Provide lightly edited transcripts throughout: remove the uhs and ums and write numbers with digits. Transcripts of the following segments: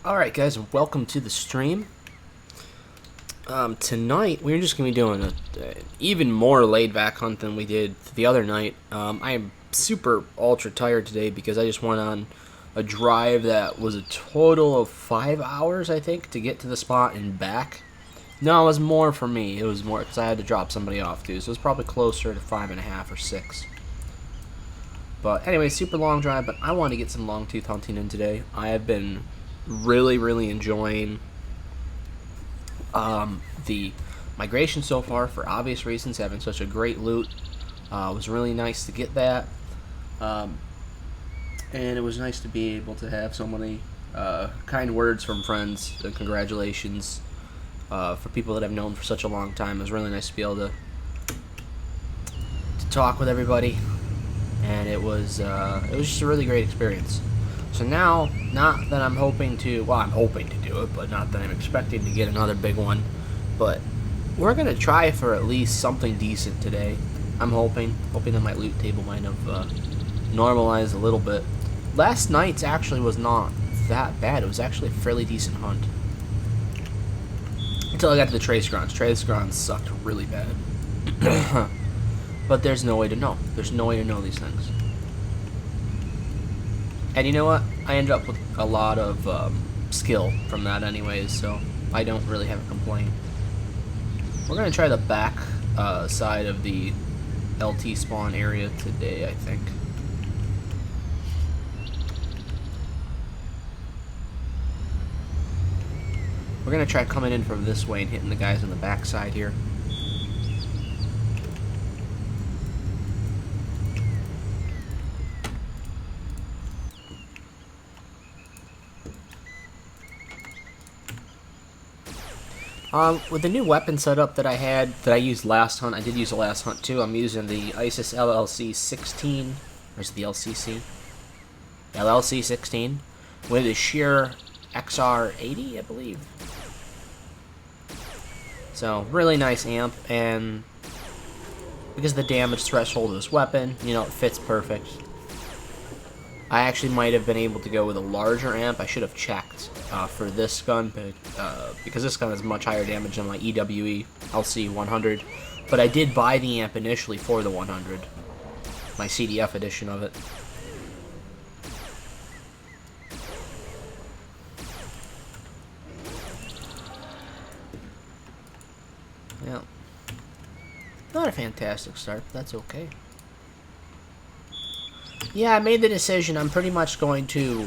Alright guys, and welcome to the stream. Tonight, we're just going to be doing an even more laid-back hunt than we did the other night. I am super ultra tired today because I just went on a drive that was a total of 5 hours, I think, to get to the spot and back. No, it was more for me. It was more because I had to drop somebody off too, so it was probably closer to 5.5 or 6. But anyway, super long drive, but I want to get some Longtooth hunting in today. I have been really enjoying the migration so far for obvious reasons, having such a great loot. It was really nice to get that, and it was nice to be able to have so many kind words from friends and congratulations for people that I've known for such a long time. It was really nice to be able to talk with everybody, and it was just a really great experience. So now, not that I'm hoping to, well, I'm hoping to do it, but not that I'm expecting to get another big one, but we're going to try for at least something decent today. I'm hoping that my loot table might have normalized a little bit. Last night's actually was not that bad. It was actually a fairly decent hunt. Until I got to the trace grounds. Trace grounds sucked really bad. But there's no way to know. There's no way to know these things. And you know what? I ended up with a lot of skill from that anyways, so I don't really have a complaint. We're going to try the back side of the LT spawn area today, I think. We're going to try coming in from this way and hitting the guys on the back side here. With the new weapon setup that I had, that I used last hunt, I did use the last hunt too. I'm using the ISIS LLC 16, or is it the LCC? LLC 16, with a sheer XR 80, I believe. So, really nice amp, and because of the damage threshold of this weapon, you know, it fits perfect. I actually might have been able to go with a larger amp. I should have checked for this gun, but, because this gun has much higher damage than my EWE LC 100. But I did buy the amp initially for the 100, my CDF edition of it. Yeah, not a fantastic start, but that's okay. Yeah, I made the decision. I'm pretty much going to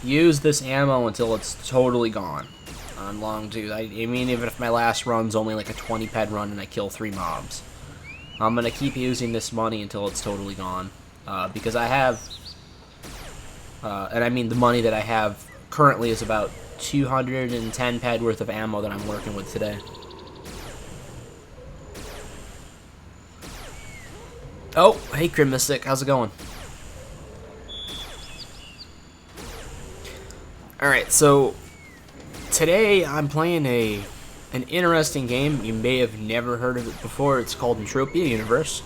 use this ammo until it's totally gone on Longtooth. I mean, even if my last run's only like a 20 ped run and I kill 3 mobs, I'm going to keep using this money until it's totally gone. Because I have, and I mean the money that I have currently is about 210 ped worth of ammo that I'm working with today. Oh, hey Crim Mystic, how's it going? Alright, so today I'm playing an interesting game. You may have never heard of it before. It's called Entropia Universe.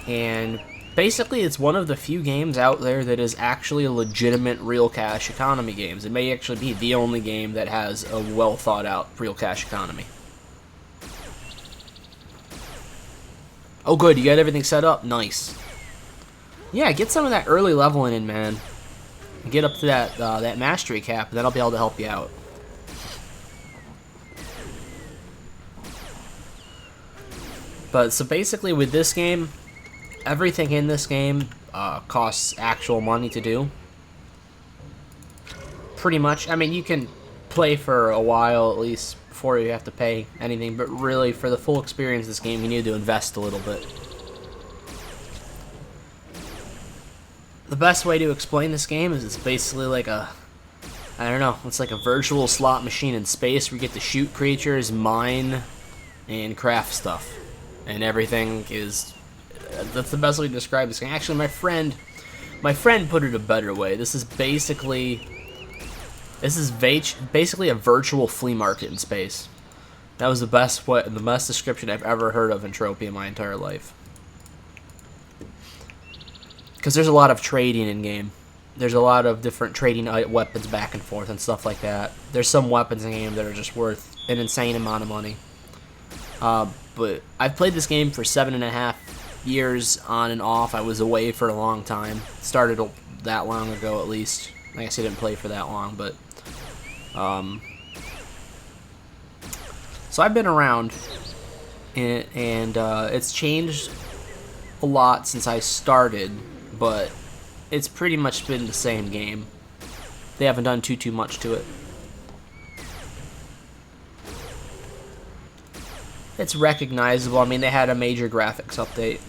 And basically it's one of the few games out there that is actually a legitimate real cash economy game. It may actually be the only game that has a well thought out real cash economy. Oh good, you got everything set up? Nice. Yeah, get some of that early leveling in, man. Get up to that that mastery cap, and then I'll be able to help you out. But, so basically with this game, everything in this game costs actual money to do. Pretty much. I mean, you can play for a while at least before you have to pay anything, but really for the full experience of this game you need to invest a little bit. The best way to explain this game is it's basically like a, I don't know, it's like a virtual slot machine in space where you get to shoot creatures, mine, and craft stuff. And everything is, that's the best way to describe this game. Actually, my friend put it a better way. This is basically a virtual flea market in space. That was the best description I've ever heard of Entropia in my entire life. Because there's a lot of trading in game. There's a lot of different trading weapons back and forth and stuff like that. There's some weapons in the game that are just worth an insane amount of money. But I've played this game for 7.5 years on and off. I was away for a long time. Started that long ago, at least. I guess I didn't play for that long, but so I've been around, and it's changed a lot since I started, but it's pretty much been the same game. They haven't done too much to it. It's recognizable. I mean, they had a major graphics update.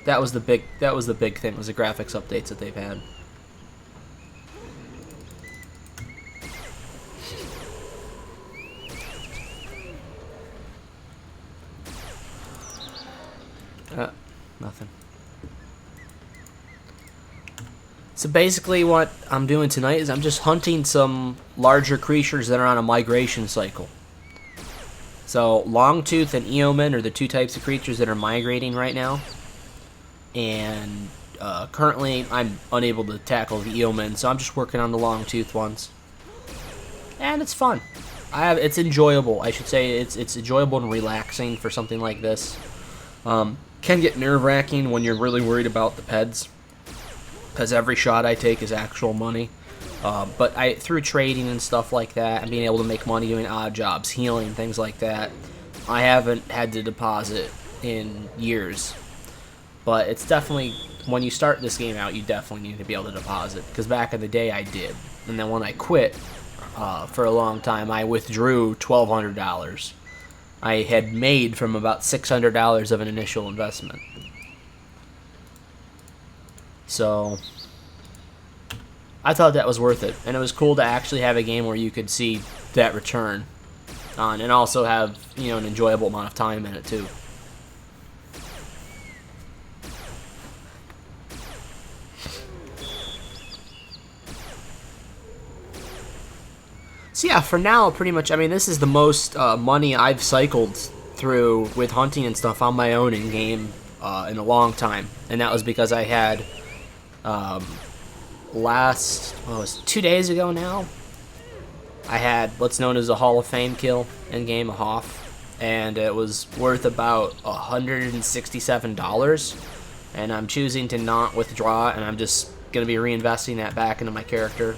That was the big thing, was the graphics updates that they've had. Nothing. So basically what I'm doing tonight is I'm just hunting some larger creatures that are on a migration cycle. So Longtooth and Eoman are the two types of creatures that are migrating right now. And currently I'm unable to tackle the Eoman, so I'm just working on the Longtooth ones. And it's fun. It's enjoyable, I should say. It's enjoyable and relaxing for something like this. Can get nerve-wracking when you're really worried about the peds, because every shot I take is actual money. But through trading and stuff like that, and being able to make money doing odd jobs, healing, things like that, I haven't had to deposit in years. But it's definitely, when you start this game out, you definitely need to be able to deposit, because back in the day I did. And then when I quit for a long time, I withdrew $1,200. I had made from about $600 of an initial investment. So I thought that was worth it, and it was cool to actually have a game where you could see that return on, and also have, you know, an enjoyable amount of time in it too. So yeah, for now, pretty much, I mean, this is the most money I've cycled through with hunting and stuff on my own in game in a long time, and that was because I had what was it, 2 days ago now, I had what's known as a Hall of Fame kill in game, a Hoff, and it was worth about $167, and I'm choosing to not withdraw, and I'm just going to be reinvesting that back into my character.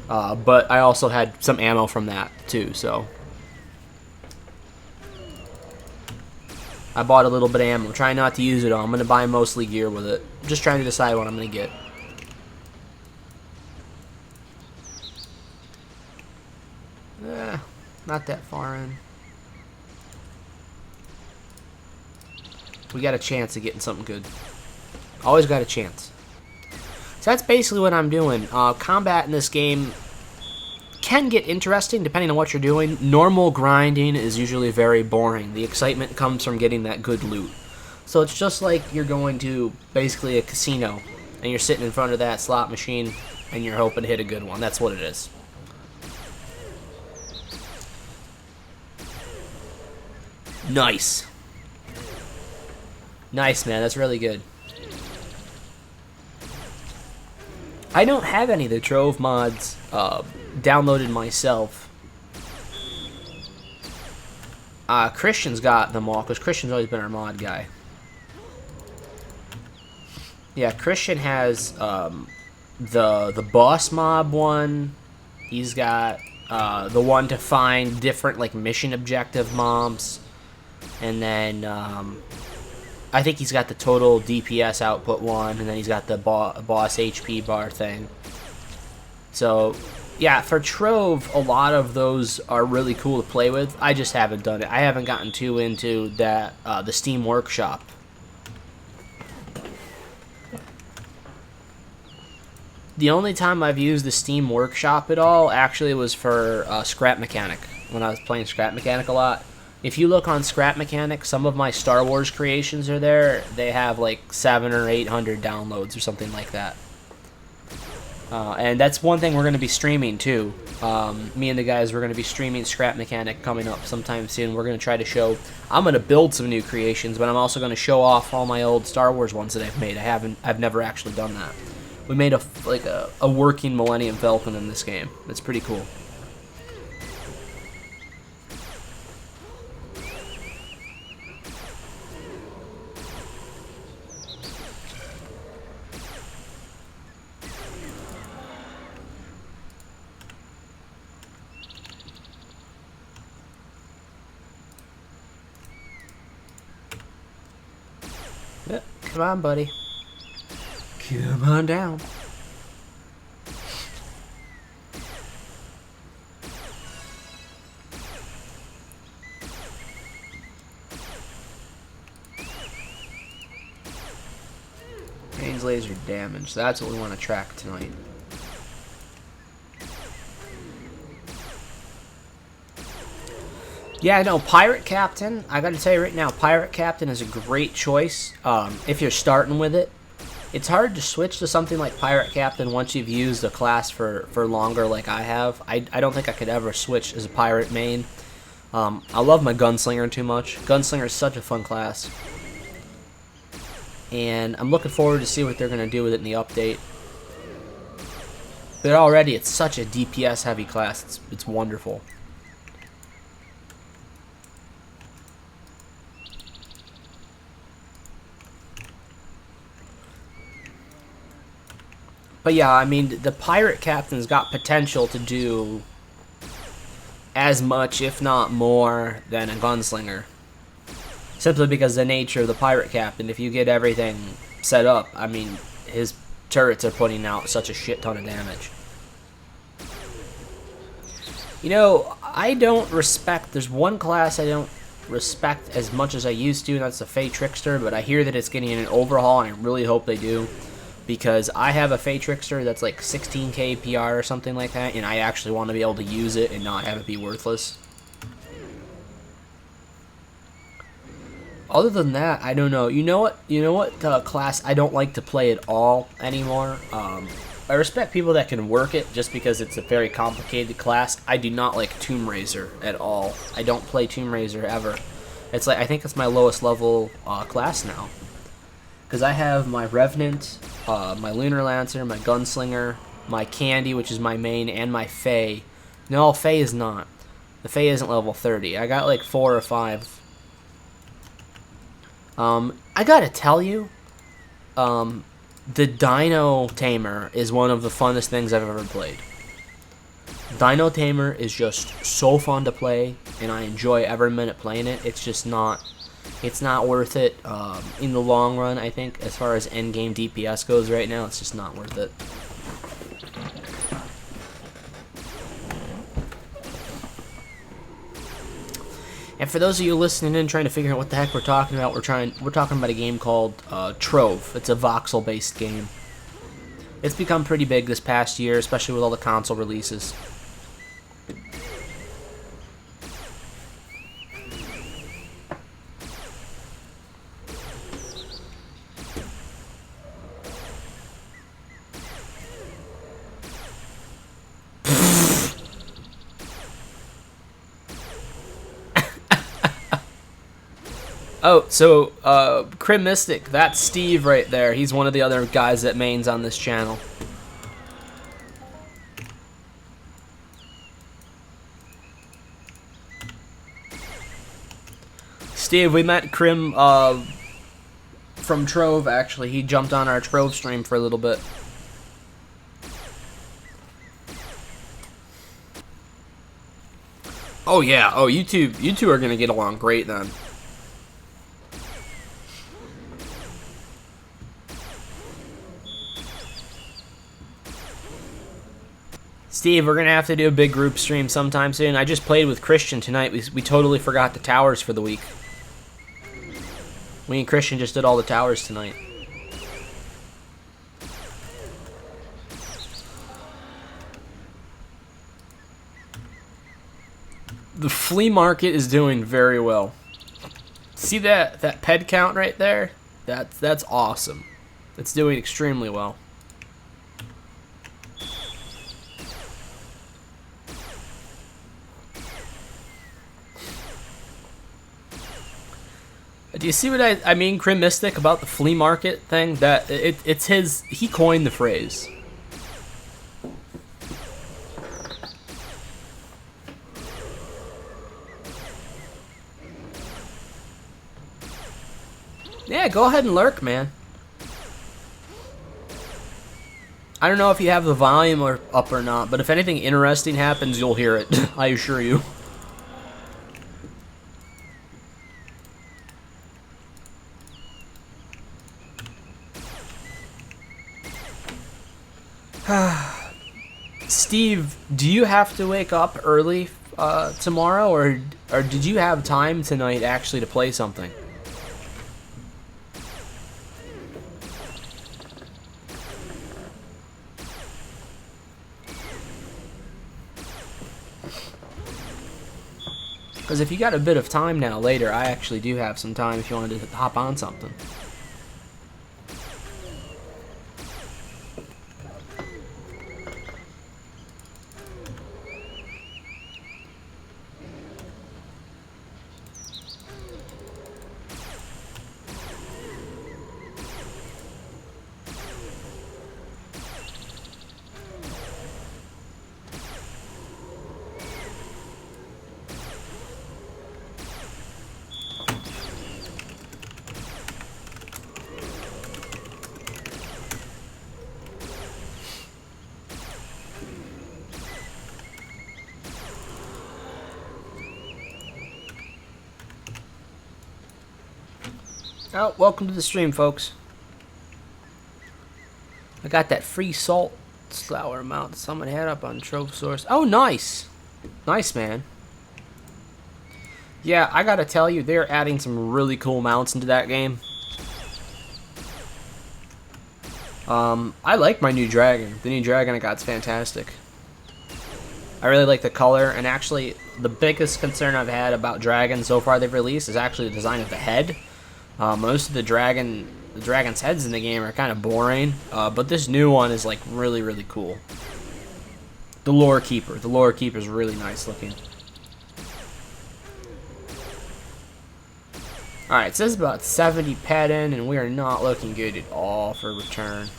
But I also had some ammo from that too, so I bought a little bit of ammo. I'm trying not to use it all. I'm going to buy mostly gear with it. I'm just trying to decide what I'm going to get. Not that far in. We got a chance of getting something good. Always got a chance. So that's basically what I'm doing. Combat in this game can get interesting depending on what you're doing. Normal grinding is usually very boring. The excitement comes from getting that good loot. So it's just like you're going to basically a casino and you're sitting in front of that slot machine and you're hoping to hit a good one. That's what it is. Nice. Nice, man. That's really good. I don't have any of the Trove mods downloaded myself. Christian's got them all, because Christian's always been our mod guy. Yeah, Christian has the boss mob one. He's got the one to find different like mission objective mobs. And then I think he's got the total DPS output one, and then he's got the boss HP bar thing. So, yeah, for Trove, a lot of those are really cool to play with. I just haven't done it. I haven't gotten too into that the Steam Workshop. The only time I've used the Steam Workshop at all actually was for Scrap Mechanic, when I was playing Scrap Mechanic a lot. If you look on Scrap Mechanic, some of my Star Wars creations are there. They have like 700 or 800 downloads or something like that. And that's one thing we're going to be streaming too. Me and the guys, we're going to be streaming Scrap Mechanic coming up sometime soon. We're going to try to show. I'm going to build some new creations, but I'm also going to show off all my old Star Wars ones that I've made. I've never actually done that. We made a working Millennium Falcon in this game. It's pretty cool. Yep. Come on, buddy. Come on down. Range laser damage. That's what we want to track tonight. Yeah, no, Pirate Captain, I gotta tell you right now, Pirate Captain is a great choice if you're starting with it. It's hard to switch to something like Pirate Captain once you've used a class for longer like I have. I don't think I could ever switch as a Pirate main. I love my Gunslinger too much. Gunslinger is such a fun class. And I'm looking forward to see what they're going to do with it in the update. But already, it's such a DPS heavy class. It's wonderful. But yeah, I mean, the Pirate Captain's got potential to do as much, if not more, than a Gunslinger. Simply because the nature of the Pirate Captain, if you get everything set up, I mean, his turrets are putting out such a shit ton of damage. You know, I don't respect, there's one class I don't respect as much as I used to, and that's the Fey Trickster, but I hear that it's getting an overhaul, and I really hope they do. Because I have a Fey Trickster that's like 16k PR or something like that, and I actually want to be able to use it and not have it be worthless. Other than that, I don't know. You know what class I don't like to play at all anymore? I respect people that can work it just because it's a very complicated class. I do not like Tomb Raiser at all. I don't play Tomb Raiser ever. It's like, I think it's my lowest level class now. Because I have my Revenant, my Lunar Lancer, my Gunslinger, my Candy, which is my main, and my Fey. No, Fey is not. The Fey isn't level 30. I got like 4 or 5. I gotta tell you, the Dino Tamer is one of the funnest things I've ever played. Dino Tamer is just so fun to play, and I enjoy every minute playing it. It's just not... It's not worth it in the long run, I think, as far as endgame DPS goes right now. It's just not worth it. And for those of you listening in trying to figure out what the heck we're talking about, we're talking about a game called Trove. It's a voxel-based game. It's become pretty big this past year, especially with all the console releases. Oh, so, Crim Mystic, that's Steve right there. He's one of the other guys that mains on this channel. Steve, we met Crim, from Trove, actually. He jumped on our Trove stream for a little bit. Oh, yeah. Oh, you two are gonna get along great, then. Steve, we're going to have to do a big group stream sometime soon. I just played with Christian tonight. We totally forgot the towers for the week. Me and Christian just did all the towers tonight. The flea market is doing very well. See that ped count right there? That's awesome. It's doing extremely well. Do you see what I mean, Crim Mystic, about the flea market thing? That it's his. He coined the phrase. Yeah, go ahead and lurk, man. I don't know if you have the volume up or not, but if anything interesting happens, you'll hear it. I assure you. Steve, do you have to wake up early tomorrow, or did you have time tonight actually to play something? Because if you got a bit of time now later, I actually do have some time if you wanted to hop on something. Oh, welcome to the stream, folks. I got that free salt flower mount someone had up on Trove Source. Oh, nice. Nice, man. Yeah, I gotta tell you, they're adding some really cool mounts into that game. I like my new dragon. The new dragon I got's fantastic. I really like the color, and actually, the biggest concern I've had about dragons so far they've released is actually the design of the head. Most of the dragon's heads in the game are kind of boring, but this new one is like really, really cool. The Lore Keeper is really nice looking. Alright, it says about 70 pet in, and we are not looking good at all for return.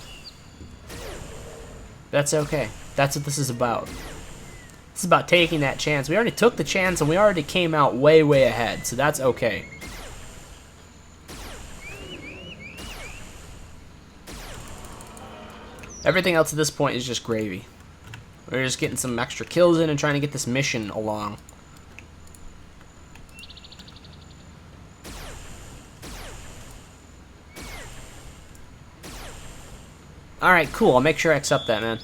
That's okay. That's what this is about. This is about taking that chance. We already took the chance, and we already came out way, way ahead, so that's okay. Everything else at this point is just gravy. We're just getting some extra kills in and trying to get this mission along. Alright, cool. I'll make sure I accept that, man.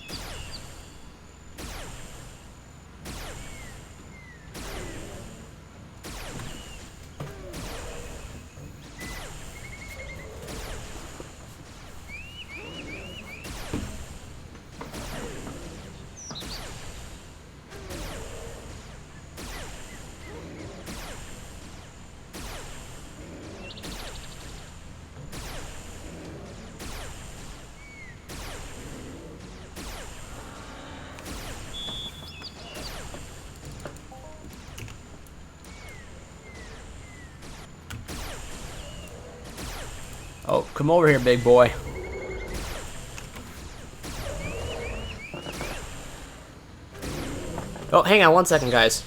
Oh, come over here, big boy. Oh, hang on one second, guys.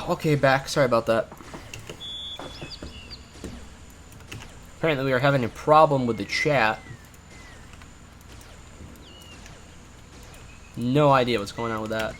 Okay, back. Sorry about that. Apparently we are having a problem with the chat. No idea what's going on with that.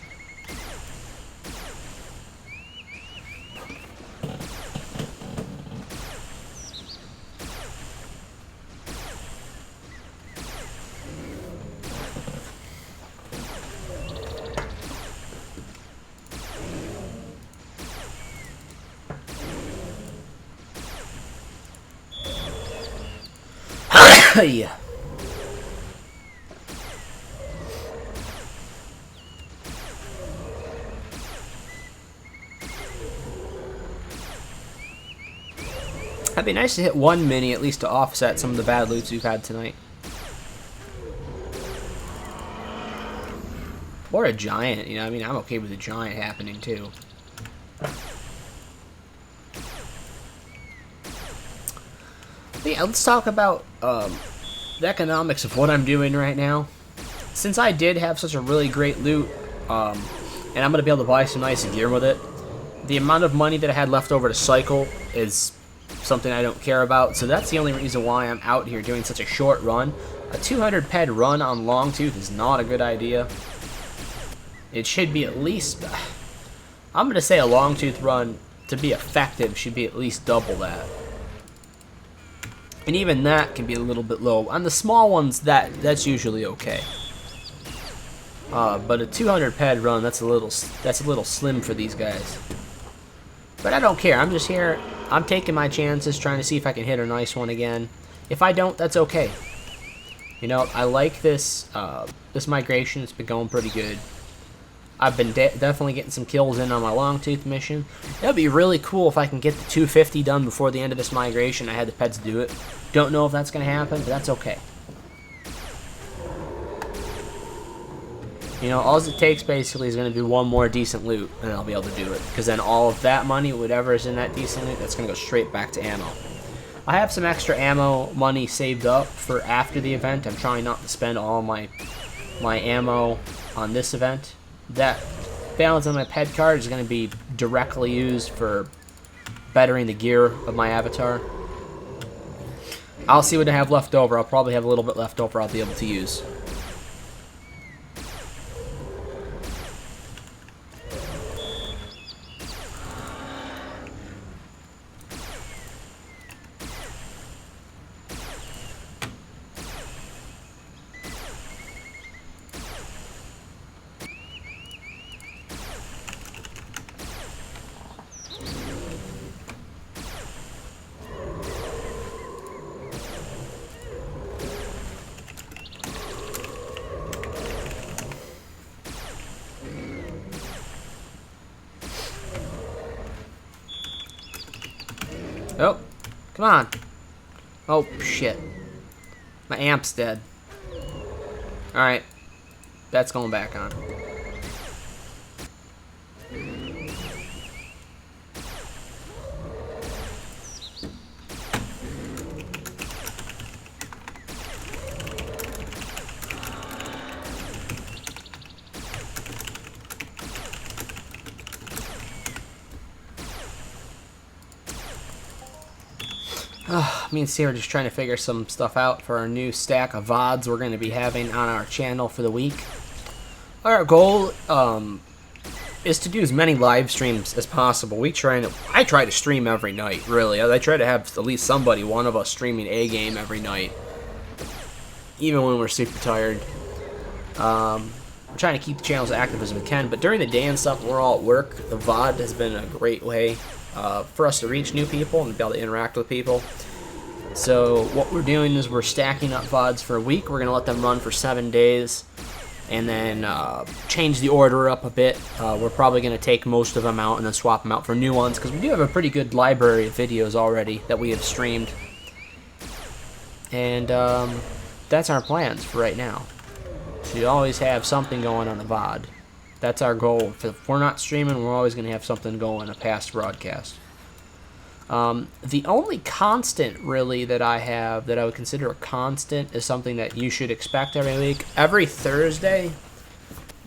Yeah. It'd be nice to hit one mini at least to offset some of the bad loots we've had tonight. Or a giant, you know, I mean, I'm okay with a giant happening too. But yeah, let's talk about the economics of what I'm doing right now. Since I did have such a really great loot, and I'm going to be able to buy some nice gear with it, the amount of money that I had left over to cycle is something I don't care about, so that's the only reason why I'm out here doing such a short run. A 200 ped run on Longtooth is not a good idea. It should be at least, I'm going to say a Longtooth run, to be effective, should be at least double that. And even that can be a little bit low. On the small ones, that's usually okay. But a 200 ped run, that's a little slim for these guys. But I don't care. I'm just here. I'm taking my chances, trying to see if I can hit a nice one again. If I don't, that's okay. You know, I like this this migration. It's been going pretty good. I've been definitely getting some kills in on my Longtooth mission. It would be really cool if I can get the 250 done before the end of this migration. I had the pets do it. Don't know if that's going to happen, but that's okay. You know, all it takes basically is going to be one more decent loot, and I'll be able to do it. Because then all of that money, whatever is in that decent loot, that's going to go straight back to ammo. I have some extra ammo money saved up for after the event. I'm trying not to spend all my ammo on this event. That balance on my pet card is going to be directly used for bettering the gear of my avatar. I'll see what I have left over. I'll probably have a little bit left over I'll be able to use. Oh, come on. Oh, shit. My amp's dead. Alright. That's going back on. Me and Sarah are just trying to figure some stuff out for our new stack of VODs we're going to be having on our channel for the week. Our goal is to do as many live streams as possible. I try to stream every night, really. I try to have at least somebody, one of us, streaming a game every night, even when we're super tired. We're trying to keep the channel as active as we can, but during the day and stuff, we're all at work. The VOD has been a great way for us to reach new people and be able to interact with people. So what we're doing is we're stacking up VODs for a week. We're going to let them run for 7 days and then change the order up a bit. We're probably going to take most of them out and then swap them out for new ones because we do have a pretty good library of videos already that we have streamed. And that's our plans for right now. So you always have something going on the VOD. That's our goal. If we're not streaming, we're always going to have something going, a past broadcast. The only constant, really, that I have, that I would consider a constant, is something that you should expect every week. Every Thursday,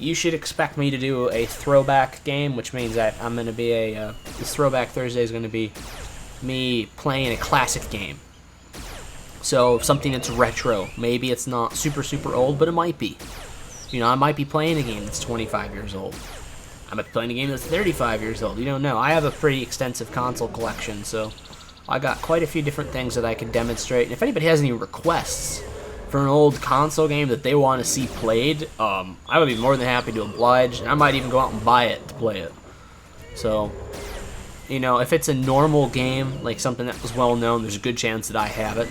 you should expect me to do a throwback game, which means that I'm going to be this Throwback Thursday is going to be me playing a classic game. So something that's retro. Maybe it's not super, super old, but it might be. You know, I might be playing a game that's 25 years old. I might be playing a game that's 35 years old. You don't know. I have a pretty extensive console collection, so I got quite a few different things that I can demonstrate. And if anybody has any requests for an old console game that they want to see played, I would be more than happy to oblige. And I might even go out and buy it to play it. So, you know, if it's a normal game, like something that was well known, there's a good chance that I have it.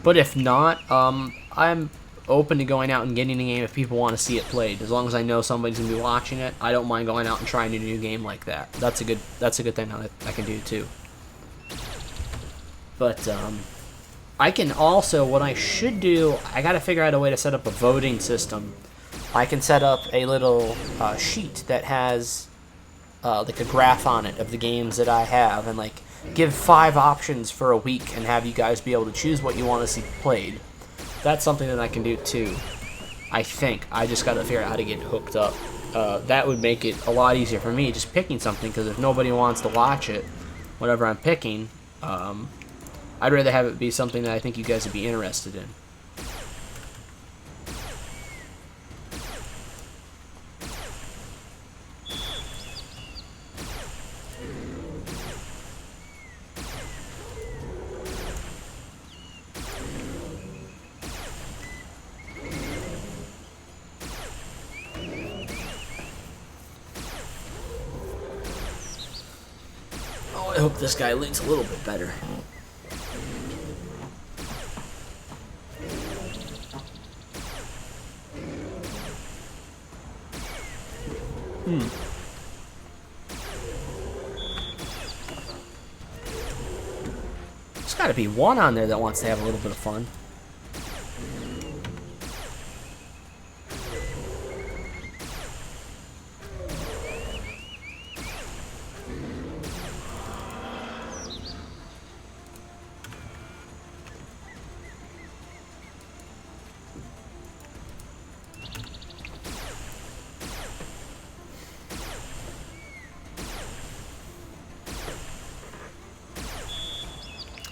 But if not, I'm open to going out and getting a game if people want to see it played. As long as I know somebody's gonna be watching it, I don't mind going out and trying a new game like that. That's a good thing that I can do too. But I can also, what I should do, I gotta figure out a way to set up a voting system. I can set up a little sheet that has like a graph on it of the games that I have, and like give 5 options for a week and have you guys be able to choose what you want to see played. That's something that I can do too. I think. I just gotta figure out how to get hooked up. That would make it a lot easier for me just picking something, because if nobody wants to watch it, whatever I'm picking, I'd rather have it be something that I think you guys would be interested in. I hope this guy leads a little bit better. There's got to be one on there that wants to have a little bit of fun.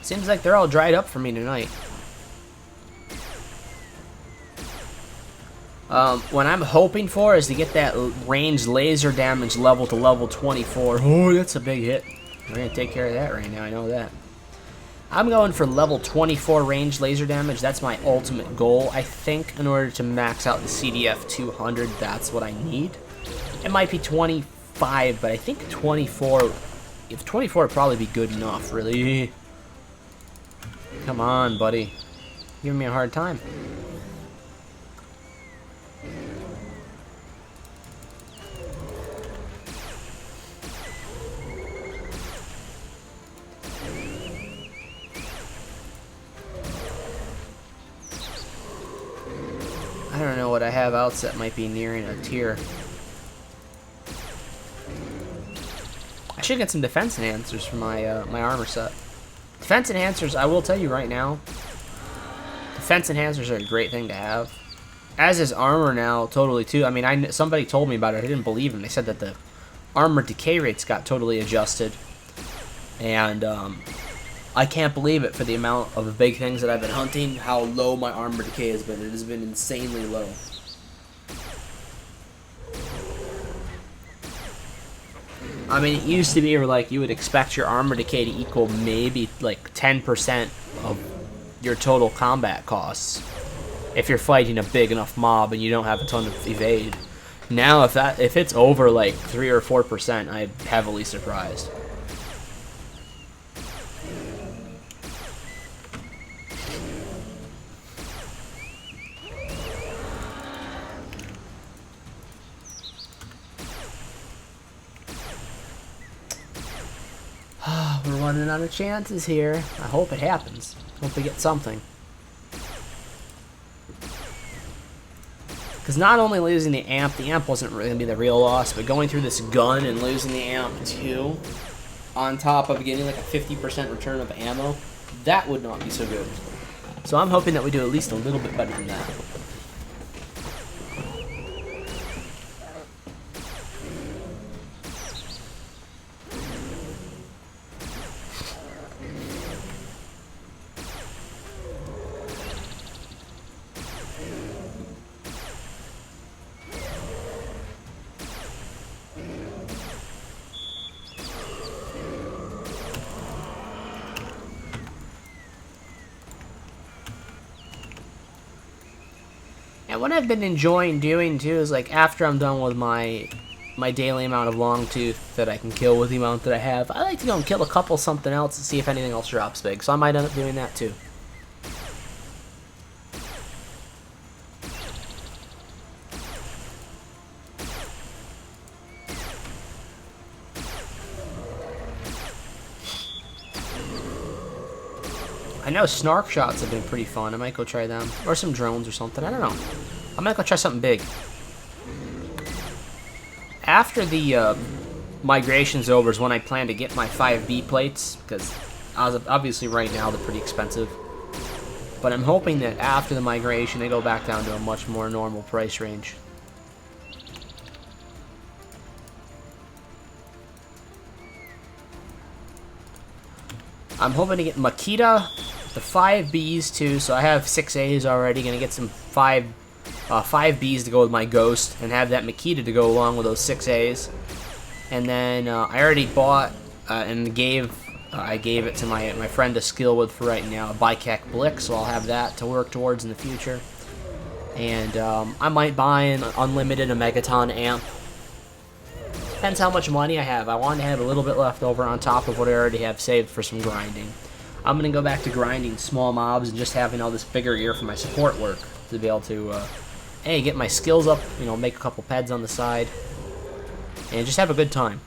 Seems like they're all dried up for me tonight. What I'm hoping for is to get that range laser damage level to level 24. Oh, that's a big hit. We're going to take care of that right now, I know that. I'm going for level 24 range laser damage. That's my ultimate goal, I think, in order to max out the CDF 200. That's what I need. It might be 25, but I think 24... If 24 would probably be good enough, really. Come on, buddy. Giving me a hard time. I don't know what I have else that might be nearing a tier. I should get some defense enhancers for my my armor set. Defense enhancers, I will tell you right now, defense enhancers are a great thing to have. As is armor now, totally too. I mean, somebody told me about it. I didn't believe them. They said that the armor decay rates got totally adjusted. And I can't believe it for the amount of the big things that I've been hunting, how low my armor decay has been. It has been insanely low. I mean, it used to be where, like, you would expect your armor decay to equal maybe, like, 10% of your total combat costs if you're fighting a big enough mob and you don't have a ton of evade. Now, if it's over, like, 3 or 4%, I'm heavily surprised. We're running out of chances here. I hope it happens. Hope we get something. Because not only losing the amp wasn't really going to be the real loss, but going through this gun and losing the amp too, on top of getting like a 50% return of ammo, that would not be so good. So I'm hoping that we do at least a little bit better than that. And what I've been enjoying doing too is like after I'm done with my daily amount of Longtooth that I can kill with the amount that I have, I like to go and kill a couple something else and see if anything else drops big. So I might end up doing that too. I know snark shots have been pretty fun. I might go try them. Or some drones or something. I don't know. I might go try something big. After the migration's over is when I plan to get my 5B plates. Because obviously right now they're pretty expensive. But I'm hoping that after the migration they go back down to a much more normal price range. I'm hoping to get Makita, the 5Bs too, so I have 6As already. Gonna get some 5Bs to go with my Ghost, and have that Makita to go along with those 6As. And then I already bought and I gave it to my friend to skill with for right now, a Bikek Blick, so I'll have that to work towards in the future. And I might buy an unlimited Megaton amp. Depends how much money I have. I want to have a little bit left over on top of what I already have saved for some grinding. I'm going to go back to grinding small mobs and just having all this bigger gear for my support work to be able to, hey, get my skills up, you know, make a couple peds on the side, and just have a good time.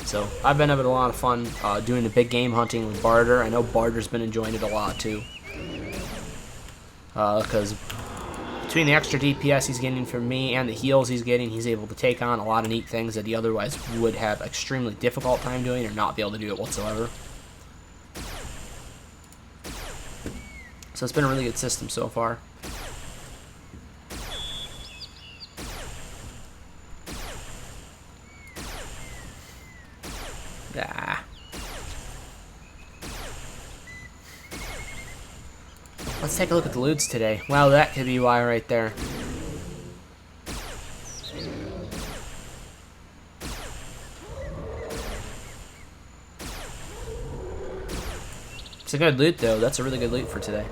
So I've been having a lot of fun doing the big game hunting with Barter. I know Barter's been enjoying it a lot too. Because between the extra DPS he's getting from me and the heals he's getting, he's able to take on a lot of neat things that he otherwise would have extremely difficult time doing or not be able to do it whatsoever. So it's been a really good system so far. Ah. Let's take a look at the loots today. Wow, that could be why right there. It's a good loot though. That's a really good loot for today.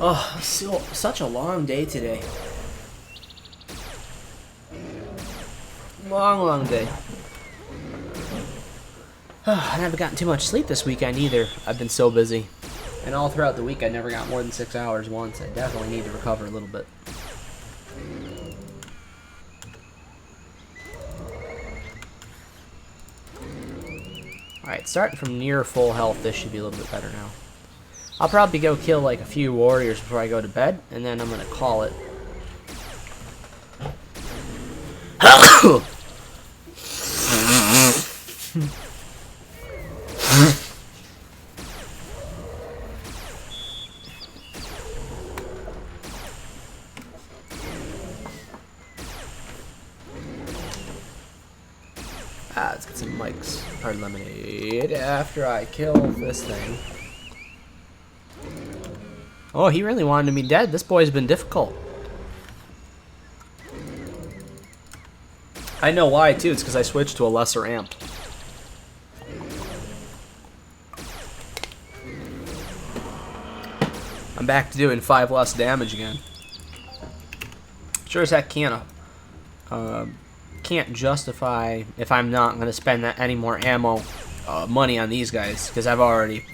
Oh, such a long day today. Long day. I haven't gotten too much sleep this weekend either. I've been so busy. And all throughout the week I never got more than 6 hours once. I definitely need to recover a little bit. Alright, starting from near full health, this should be a little bit better now. I'll probably go kill like a few warriors before I go to bed, and then I'm gonna call it. Let's get some Mike's hard lemonade after I kill this thing. Oh, he really wanted me dead. This boy's been difficult. I know why, too. It's because I switched to a lesser amp. I'm back to doing 5 less damage again. Sure as heck can't justify if I'm not going to spend any more ammo money on these guys, because I've already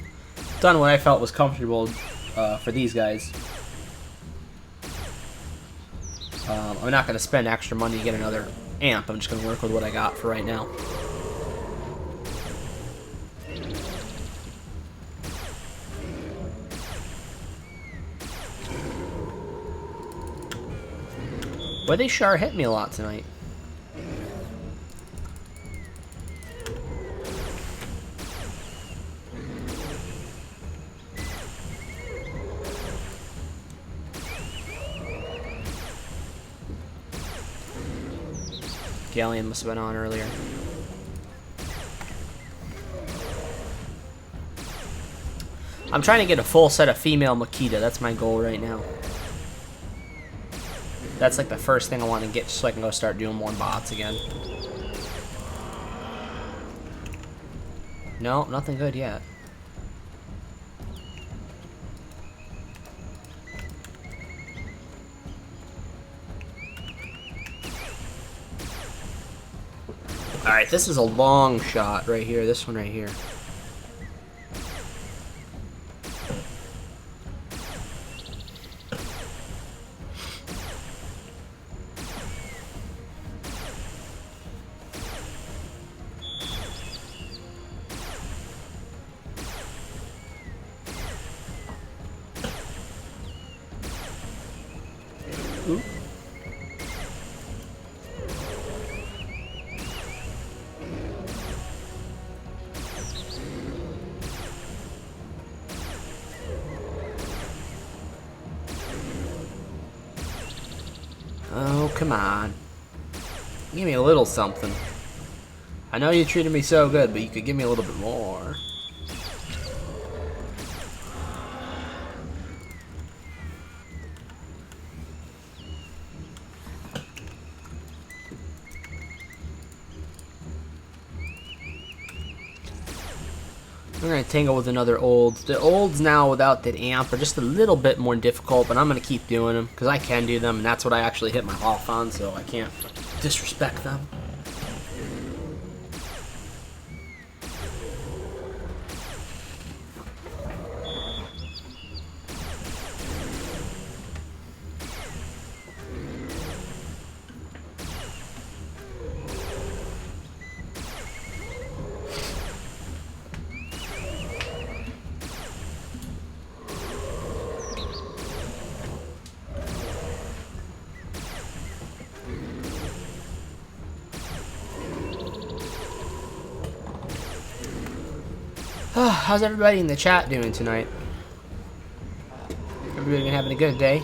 done what I felt was comfortable for these guys. I'm not going to spend extra money to get another amp. I'm just going to work with what I got for right now. Boy, they sure hit me a lot tonight. Galleon must have been on earlier. I'm trying to get a full set of female Makita. That's my goal right now. That's like the first thing I want to get so I can go start doing more bots again. No, nothing good yet. Alright, this is a long shot right here. This one right here. Ooh. Oh, come on. Give me a little something. I know you treated me so good, but you could give me a little bit more. We're going to tangle with another old. The olds now without that amp are just a little bit more difficult, but I'm going to keep doing them because I can do them, and that's what I actually hit my off on, so I can't disrespect them. How's everybody in the chat doing tonight? Everybody having a good day?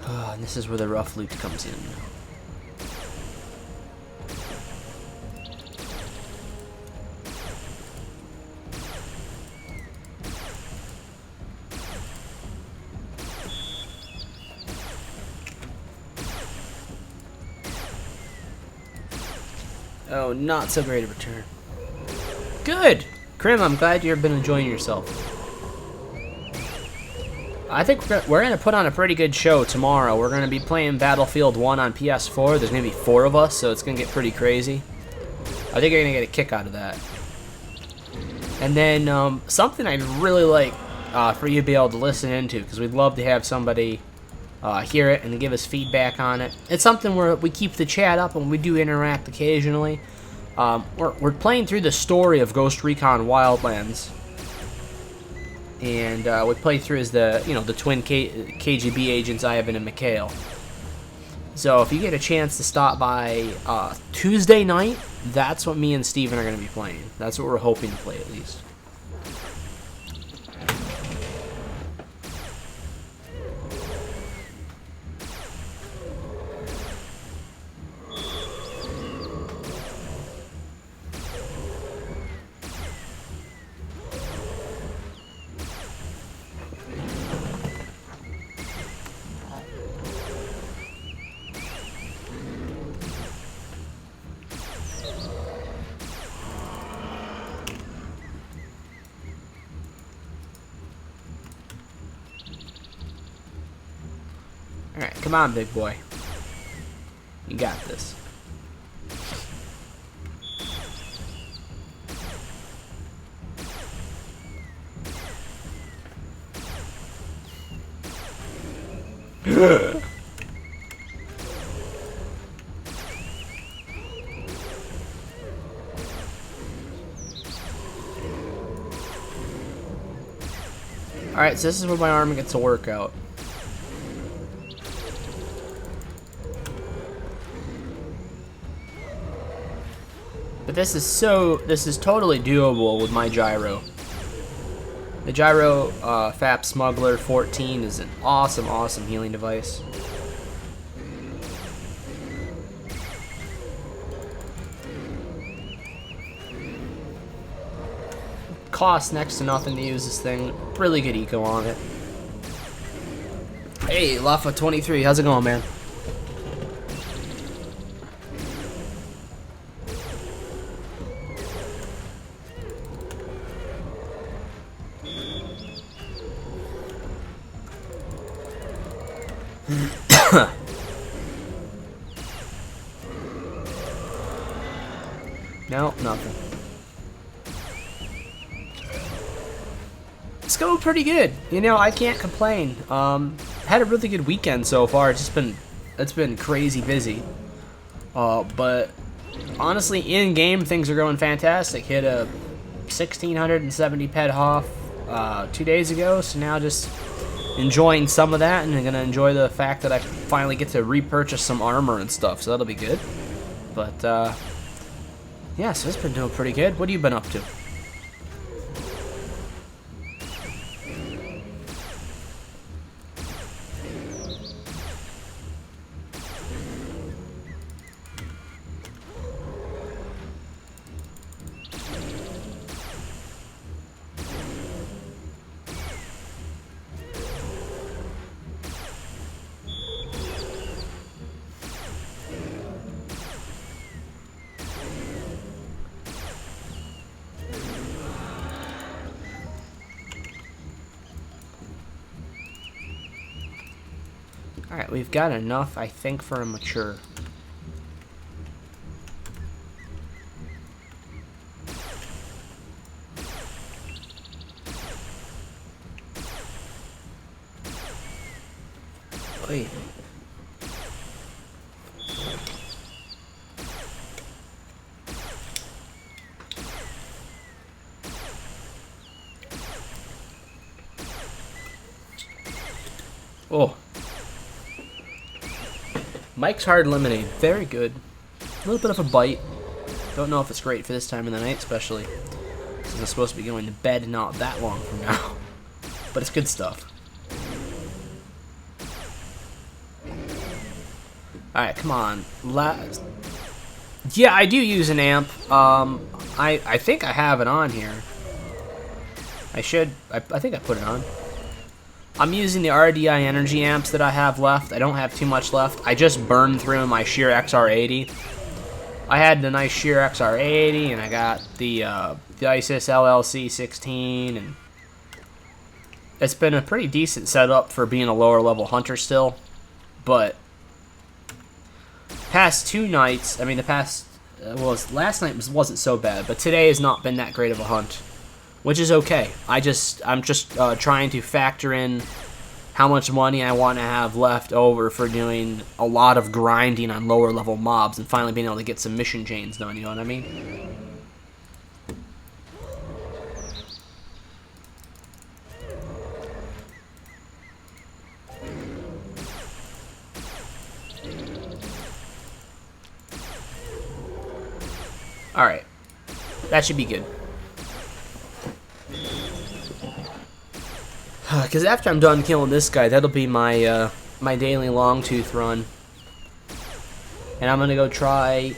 And this is where the rough loot comes in. Oh, not so great a return. Good! Krim, I'm glad you've been enjoying yourself. I think we're going to put on a pretty good show tomorrow. We're going to be playing Battlefield 1 on PS4. There's going to be 4 of us, so it's going to get pretty crazy. I think you're going to get a kick out of that. And then something I'd really like for you to be able to listen into, because we'd love to have somebody hear it and give us feedback on it. It's something where we keep the chat up and we do interact occasionally. We're playing through the story of Ghost Recon Wildlands, and we play through as the twin KGB agents Ivan and Mikhail. So if you get a chance to stop by Tuesday night, that's what me and Steven are going to be playing. That's what we're hoping to play at least. Alright, come on, big boy. You got this. Alright, so this is where my arm gets a workout. But this is totally doable with my gyro. The gyro FAP Smuggler 14 is an awesome healing device. Costs next to nothing to use this thing. Really good eco on it. Hey, Lafa23, how's it going, man? No, nothing. It's going pretty good. You know, I can't complain. Had a really good weekend so far. It's been crazy busy. But honestly, in game things are going fantastic. Hit a 1670 pet Hoff 2 days ago, so now just enjoying some of that, and I'm gonna enjoy the fact that I finally get to repurchase some armor and stuff. So that'll be good. But yeah, so it's been doing pretty good. What have you been up to? Alright, we've got enough, I think, for a mature. Oy. Oh. Mike's Hard Lemonade, very good. A little bit of a bite. Don't know if it's great for this time of the night, especially since I'm supposed to be going to bed not that long from now. But it's good stuff. Alright, come on. Yeah, I do use an amp. I think I have it on here. I think I put it on. I'm using the RDI energy amps that I have left. I don't have too much left. I just burned through my Sheer XR80. I had the nice Sheer XR80, and I got the ISIS LLC 16, and it's been a pretty decent setup for being a lower level hunter still. But past two nights, I mean last night wasn't so bad, but today has not been that great of a hunt. Which is okay. I'm just trying to factor in how much money I want to have left over for doing a lot of grinding on lower level mobs and finally being able to get some mission chains done, you know what I mean? Alright. That should be good. Because after I'm done killing this guy, that'll be my my daily Longtooth run. And I'm gonna go try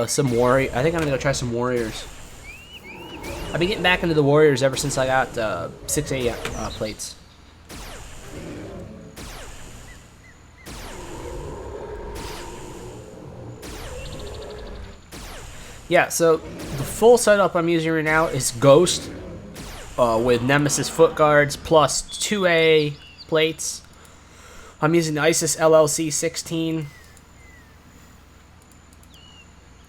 some warrior. I think I'm gonna go try some warriors. I've been getting back into the warriors ever since I got 6A plates. Yeah, so the full setup I'm using right now is Ghost. With Nemesis foot guards plus 2A plates. I'm using the ISIS LLC 16.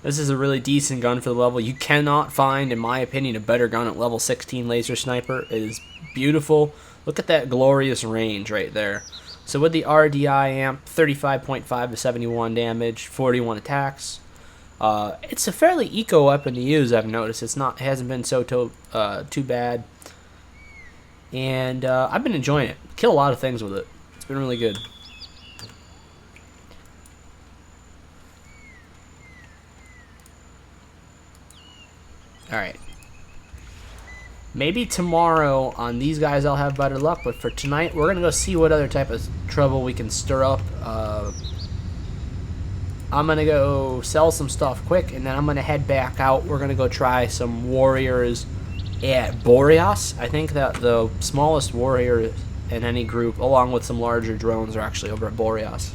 This is a really decent gun for the level. You cannot find, in my opinion, a better gun at level 16 laser sniper. It is beautiful. Look at that glorious range right there. So with the RDI amp, 35.5 to 71 damage, 41 attacks. It's a fairly eco weapon to use, I've noticed. It hasn't been so too bad. And I've been enjoying it. Kill a lot of things with it. It's been really good. Maybe tomorrow on these guys I'll have better luck, but for tonight we're gonna go see what other type of trouble we can stir up. I'm gonna go sell some stuff quick, and then I'm gonna head back out. We're gonna go try some warriors at Boreas. I think that the smallest warrior in any group, along with some larger drones, are actually over at Boreas.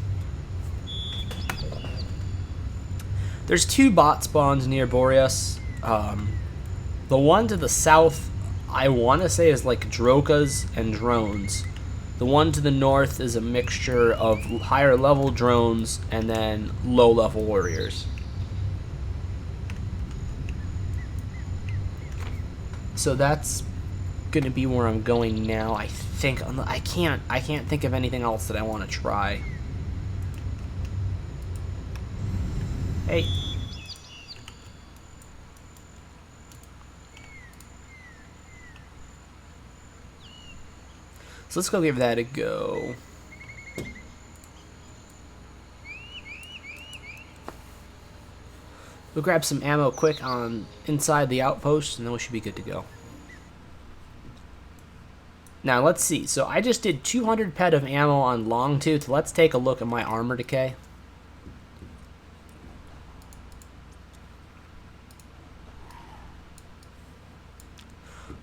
There's 2 bot spawns near Boreas. The one to the south, I want to say, is like Drokas and drones. The one to the north is a mixture of higher level drones and then low level warriors. So that's gonna be where I'm going now. I think I can't think of anything else that I want to try. Hey. So let's go give that a go. We'll grab some ammo quick on inside the outpost, and then we should be good to go. Now let's see. So I just did 200 ped of ammo on Longtooth. Let's take a look at my armor decay.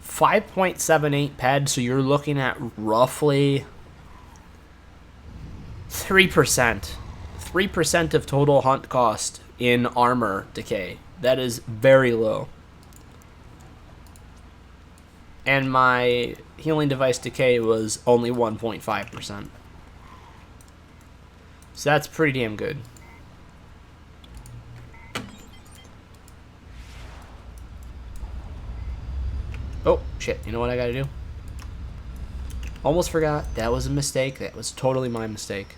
.78 ped, so you're looking at roughly 3%. 3% of total hunt cost in armor decay. That is very low. And my healing device decay was only 1.5%. So that's pretty damn good. Oh, shit. You know what I gotta do? Almost forgot. That was a mistake. That was totally my mistake.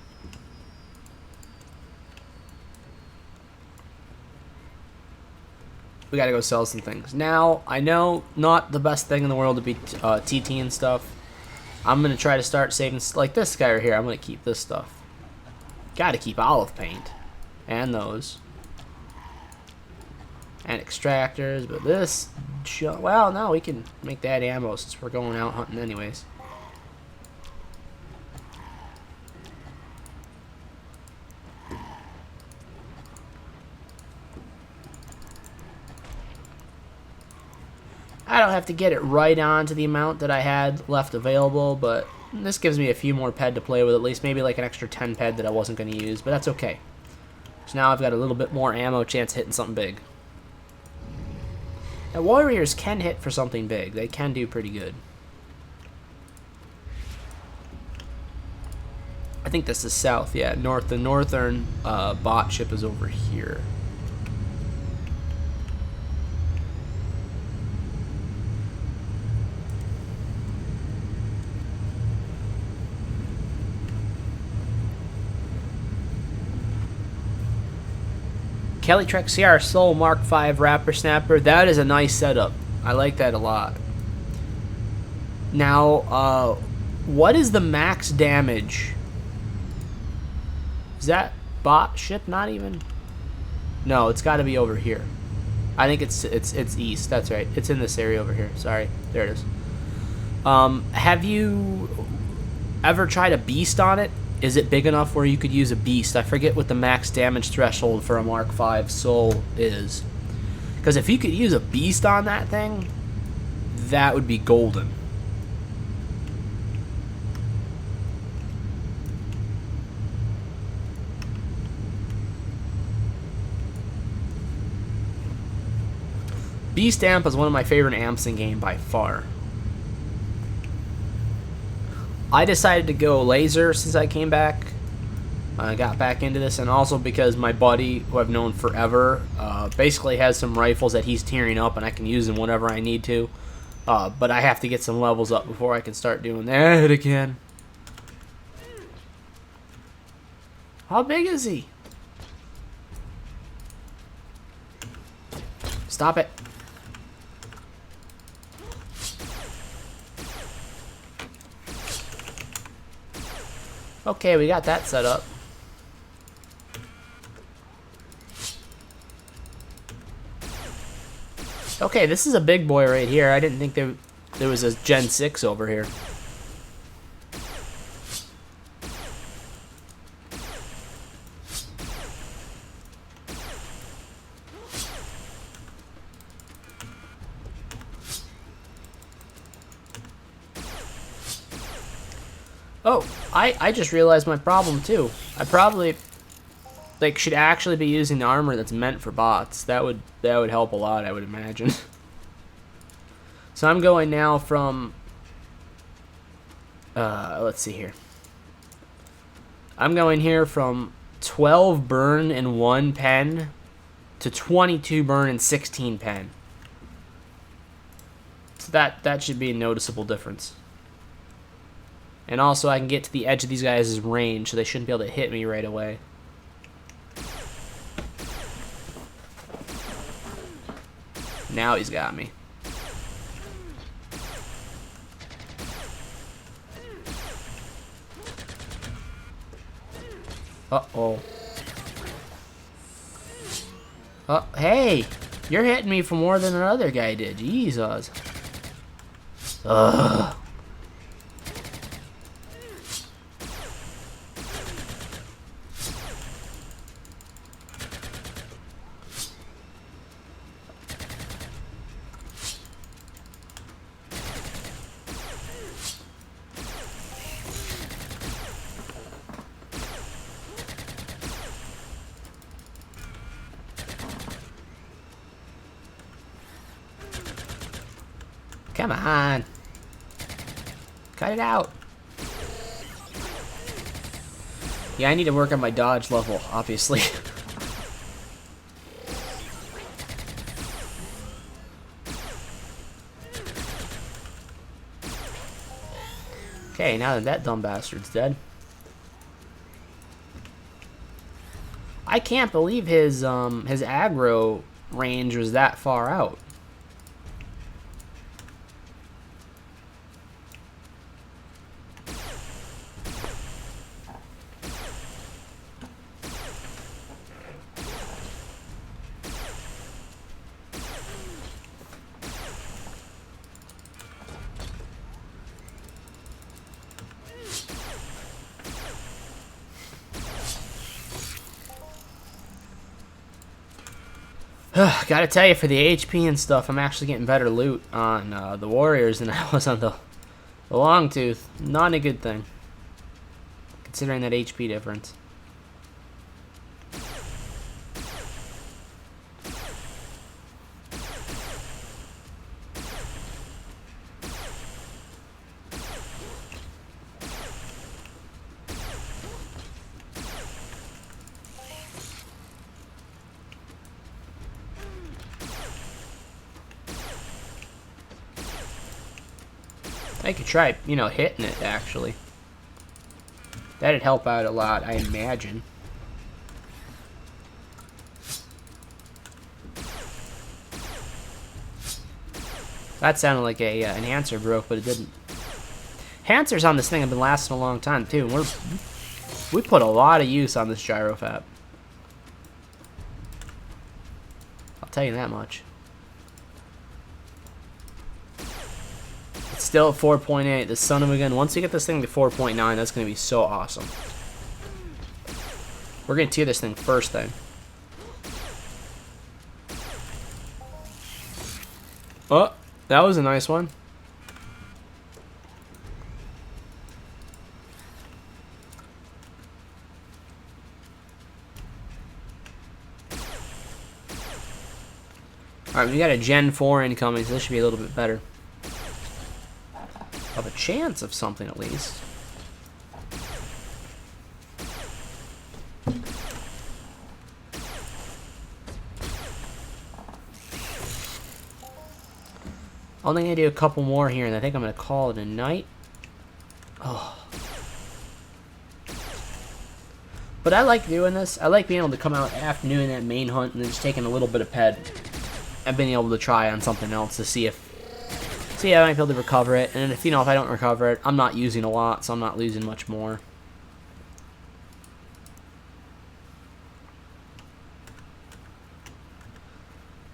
We gotta go sell some things. Now, I know not the best thing in the world to be TT and stuff. I'm gonna try to start saving, like this guy right here. I'm gonna keep this stuff. Gotta keep olive paint. And those. And extractors, but this, well, no, we can make that ammo since we're going out hunting anyways. I don't have to get it right on to the amount that I had left available, but this gives me a few more ped to play with, at least maybe like an extra 10 ped that I wasn't going to use, but that's okay. So now I've got a little bit more ammo chance hitting something big. Now, warriors can hit for something big. They can do pretty good. I think this is south, yeah, north. The northern bot ship is over here. Kelly Trek CR Soul Mark V Rapper Snapper. That is a nice setup. I like that a lot. Now, what is the max damage? Is that bot ship not even? No, it's got to be over here. I think it's east. That's right. It's in this area over here. Sorry. There it is. Have you ever tried a beast on it? Is it big enough where you could use a beast? I forget what the max damage threshold for a Mark V Soul is. Because if you could use a beast on that thing, that would be golden. Beast Amp is one of my favorite amps in game by far. I decided to go laser since I came back. I got back into this, and also because my buddy, who I've known forever, basically has some rifles that he's tearing up, and I can use them whenever I need to. But I have to get some levels up before I can start doing that again. How big is he? Stop it. Okay, we got that set up. Okay, this is a big boy right here. I didn't think they... there was a Gen 6 over here. Oh, I just realized my problem too. I probably like should actually be using the armor that's meant for bots. That would help a lot, I would imagine. So I'm going now from let's see here. I'm going here from 12 burn and 1 pen to 22 burn and 16 pen. So that should be a noticeable difference. And also I can get to the edge of these guys' range, so they shouldn't be able to hit me right away. Now he's got me. Uh-oh. Oh, hey! You're hitting me for more than another guy did. Jesus. Ugh. Come on. Cut it out. Yeah, I need to work on my dodge level, obviously. Okay, now that that dumb bastard's dead. I can't believe his aggro range was that far out. Gotta tell you, for the HP and stuff, I'm actually getting better loot on the Warriors than I was on the Longtooth. Not a good thing, considering that HP difference. I could try, you know, hitting it, actually. That'd help out a lot, I imagine. That sounded like a enhancer broke, but it didn't. Enhancers on this thing have been lasting a long time, too. We put a lot of use on this gyrofab. I'll tell you that much. Still at 4.8. The son of a gun. Once we get this thing to 4.9, that's going to be so awesome. We're going to tier this thing first, then. Oh, that was a nice one. Alright, we got a Gen 4 incoming, so this should be a little bit better. Of a chance of something, at least. Only gonna do a couple more here, and I think I'm gonna call it a night. Oh. But I like doing this. I like being able to come out after doing that main hunt and then just taking a little bit of ped and being able to try on something else to see if I might be able to recover it, and if, you know, if I don't recover it, I'm not using a lot, so I'm not losing much more.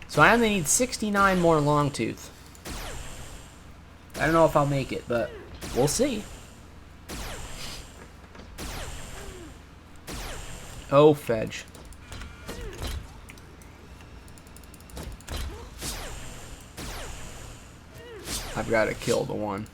So I only need 69 more Longtooth. I don't know if I'll make it, but we'll see. Oh, fudge. I've got to kill the one.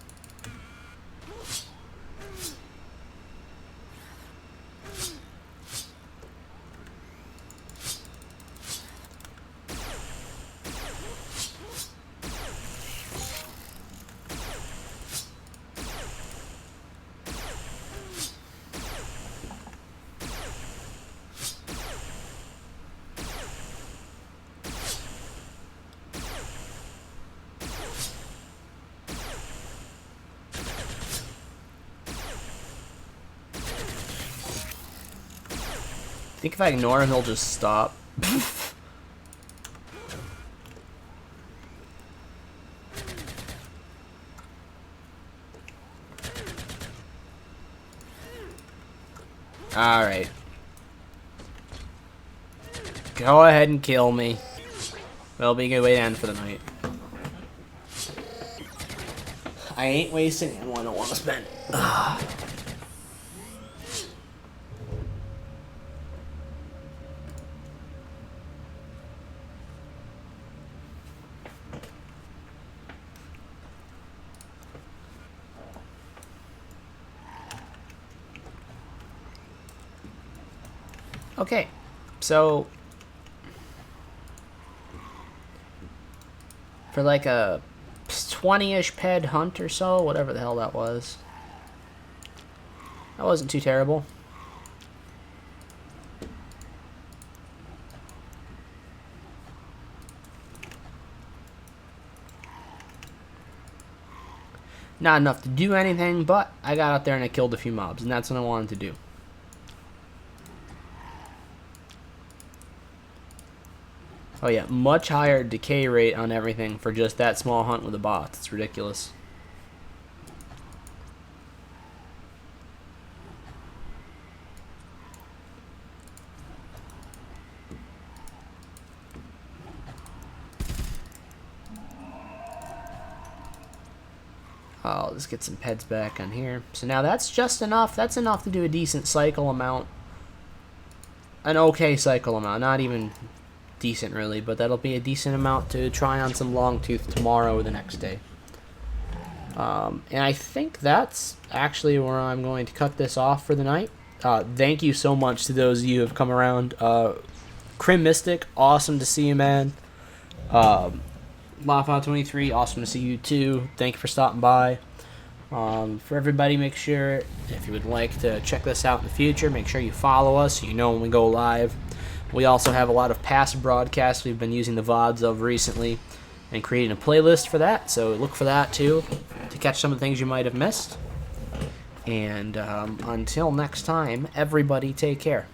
I think if I ignore him, he'll just stop. Alright. Go ahead and kill me. That'll be a good way to end for the night. I ain't wasting ammo I don't want to spend. Ugh. Okay, so for like a 20-ish ped hunt or so, whatever the hell that was, that wasn't too terrible. Not enough to do anything, but I got out there and I killed a few mobs, and that's what I wanted to do. Oh yeah, much higher decay rate on everything for just that small hunt with the bots. It's ridiculous. Let's get some peds back on here. So now that's just enough. That's enough to do a decent cycle amount. An okay cycle amount. Not even decent really, but that'll be a decent amount to try on some Longtooth tomorrow or the next day. And I think that's actually where I'm going to cut this off for the night. Thank you so much to those of you who have come around. Crim Mystic, awesome to see you, man. Lafa23, awesome to see you too. Thank you for stopping by. For everybody, make sure, if you would like to check this out in the future, make sure you follow us so you know when we go live. We also have a lot of past broadcasts we've been using the VODs of recently and creating a playlist for that, so look for that too to catch some of the things you might have missed. And until next time, everybody take care.